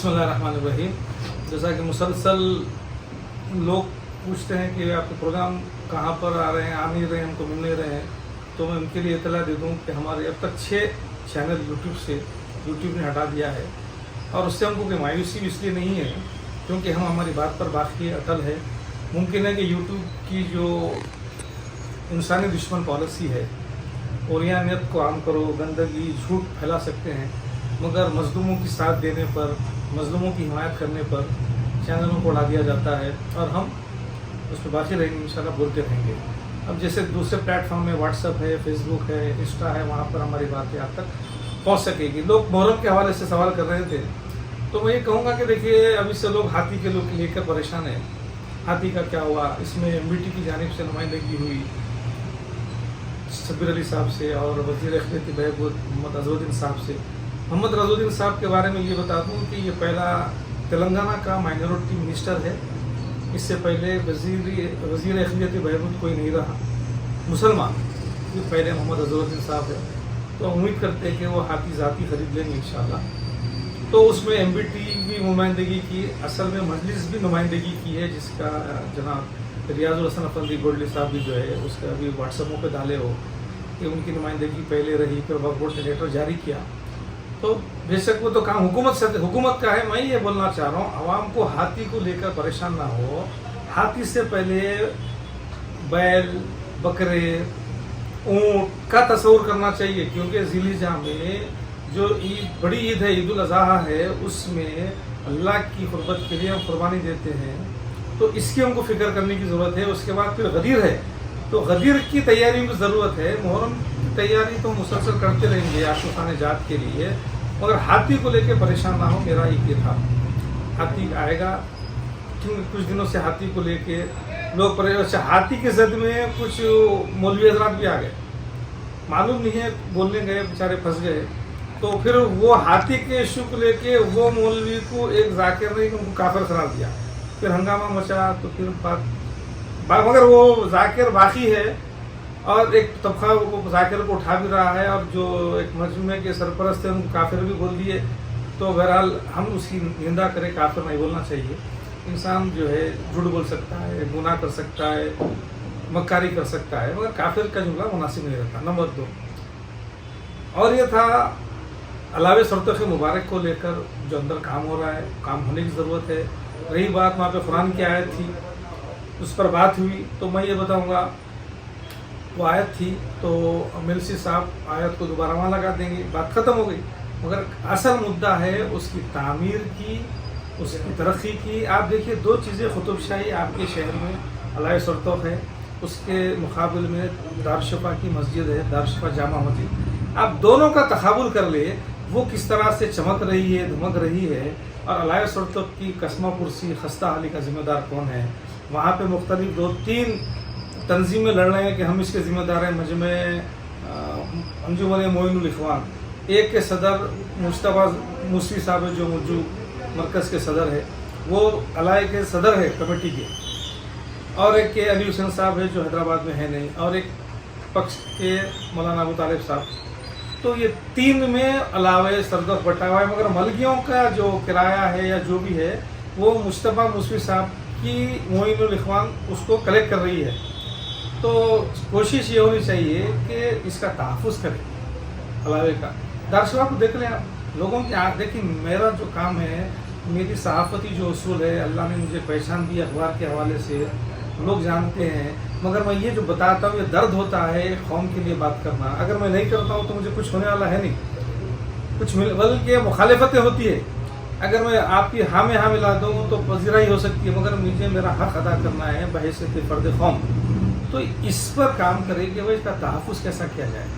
बिस्मिल्लाहिर्रहमानिर्रहीम। जैसा कि मुसलसल लोग पूछते हैं कि आपके प्रोग्राम कहाँ पर आ रहे हैं, आ नहीं रहे हैं, हमको मिल नहीं रहे हैं, तो मैं उनके लिए इतला दे दूँ कि हमारे अब तक 6 चैनल यूट्यूब ने हटा दिया है। और उससे हमको कोई मायूसी इसलिए नहीं है क्योंकि हम हमारी बात पर बाकी अटल है। मुमकिन है कि यूट्यूब की जो इंसानी दुश्मन पॉलिसी है, ओरियानियत को आम करो, गंदगी, झूठ फैला सकते हैं, मगर मज़लूमों की साथ देने पर, मज़लूमों की हिमायत करने पर चैनलों को उड़ा दिया जाता है और हम उस पर बाकी रहेंगे, इंशाल्लाह बोलते रहेंगे। अब जैसे दूसरे प्लेटफॉर्म में व्हाट्सएप है, फेसबुक है, इंस्टा है, वहाँ पर हमारी बातें आप तक पहुँच सकेगी। लोग मुहर्रम के हवाले से सवाल कर रहे थे, तो मैं ये कहूँगा कि देखिए, अभी से लोग हाथी के लोग लेकर परेशान हैं। हाथी का क्या हुआ, इसमें MBT की जानिब से नुमाइंदगी हुई शब्बीर अली साहब से और वज़ीर अखिलती बहबूद मोहम्मद अज़हरुद्दीन साहब से। मोहम्मद अज़हरुद्दीन साहब के बारे में ये बता दूँ कि ये पहला तेलंगाना का माइनॉरिटी मिनिस्टर है। इससे पहले वज़ीर अखिलती बहबूद कोई नहीं रहा मुसलमान, ये पहले मोहम्मद अज़हरुद्दीन साहब है। तो उम्मीद करते हैं कि वो हाथी ज़ाती खरीद लेंगे इंशाल्लाह। तो उसमें MBT भी नुमाइंदगी की, असल में मजलिस भी नुमाइंदगी की है, जिसका जनाब रियाजुल हसन अफंदी गोल्डी साहब भी जो है उसका अभी व्हाट्सएपों पे डाले हो कि उनकी नुमाइंदगी पहले रही, फिर वक्फ बोर्ड ने लेटर जारी किया। तो बेशक वो तो काम हुकूमत का है। मैं ये बोलना चाह रहा हूँ, आवाम को हाथी को लेकर परेशान ना हो। हाथी से पहले बैल, बकरे, ऊँट का तस्वुर करना चाहिए, क्योंकि ज़िलहिज्जा में जो बड़ी ईद है, ईद उल अज़हा है, उसमें अल्लाह की क़ुर्बत के लिए हम कुर्बानी देते हैं। तो इसकी हमको फिक्र करने की ज़रूरत है। उसके बाद फिर गदीर है, तो गदीर की तैयारी की ज़रूरत है। मुहर्रम की तैयारी तो मुसलसल करते रहेंगे आशुकाने जात के लिए, मगर हाथी को लेकर परेशान ना हो। मेरा एक ये था, हाथी आएगा, क्योंकि कुछ दिनों से हाथी को लेके लोग परेशान। हाथी की जद में कुछ मौलवी हज़रात भी आ गए, मालूम नहीं है, बोलने गए, बेचारे फंस गए। तो फिर वो हाथी के इशू को लेके वो मौलवी को एक जाकिर ने उनको काफिर करार दिया, फिर हंगामा मचा। तो फिर बात मगर वो जाकिर बाकी है और एक तबका वो जाकिर को उठा भी रहा है, और जो एक मजमे के सरपरस्त है उनको काफिर भी बोल दिए। तो बहरहाल हम उसकी निंदा करें, काफिर नहीं बोलना चाहिए। इंसान जो है झूठ बोल सकता है, गुनाह कर सकता है, मक्कारी कर सकता है, मगर काफिर का जुमला मुनासिब नहीं रहता। नंबर 2, और ये था अलावे सरतख मुबारक को लेकर जो अंदर काम हो रहा है, काम होने की ज़रूरत है। रही बात वहाँ पे कुरान की आयत थी, उस पर बात हुई, तो मैं ये बताऊँगा, वो आयत थी तो मिल्सी साहब आयत को दोबारा वहाँ लगा देंगे, बात ख़त्म हो गई। मगर असल मुद्दा है उसकी तामीर की, उसकी तरक्की की। आप देखिए, 2 चीज़ें कुतुबशाही आपके शहर में अलावे सरतख है, उसके मुकाबले में दारुशफ़ा की मस्जिद है, दारुशफ़ा जामा मस्जिद। आप दोनों का तकाबुल कर ले, वो किस तरह से चमक रही है, धमक रही है। और अलावे सरतख की कस्मा कुर्सी, खस्ता हाली का ज़िम्मेदार कौन है? वहाँ पे मुख्तलिफ 2-3 तंजीमें लड़ रहे हैं कि हम इसके ज़िम्मेदार हैं। मजमे अंजुमन मोइनुल इखवान, एक के सदर मुस्तफ़ा मुस्वी साहब है, जो मौजूद मरकज़ के सदर है, वो अलाए के सदर है कमेटी के, और एक के अली हुसैन साहब है जो हैदराबाद में है नहीं, और एक पक्ष के मौलाना अबू तालिब साहब। तो ये 3 में अलावे सरदफ बटा हुआ है, मगर मलगियों का जो किराया है या जो भी है, वो मुस्तफ़ा मुस्वी साहब की मोइनुल इखवान उसको कलेक्ट कर रही है। तो कोशिश ये होनी चाहिए कि इसका तहफ़्फ़ुज़ करें अलावे का। दारुशफ़ा को देख लें आप, लोगों की आँख देखिए। मेरा जो काम है, मेरी सहाफ़ती जो उसूल है, अल्लाह ने मुझे पहचान दी अखबार के हवाले से, लोग जानते हैं। मगर मैं ये जो बताता हूँ, ये दर्द होता है कौम के लिए बात करना। अगर मैं नहीं करता हूँ तो मुझे कुछ होने वाला है नहीं, कुछ बल्कि मुखालिफतें होती है। अगर मैं आपकी हाँ में हाँ मिला दूँ तो पजीराई हो सकती है, मगर मुझे मेरा हक़ अदा करना है बहैसियत फ़र्द कौम। तो इस पर काम करें कि भाई इसका तहफ़्फ़ुज़ कैसा किया जाए।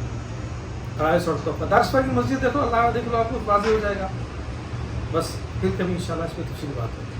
दारुशफ़ा की मस्जिद देखो, अल्लाह देख लो, आपको वाज़ेह हो जाएगा। बस फिर कभी इंशाल्लाह इस पर तफ़सील बात होगी।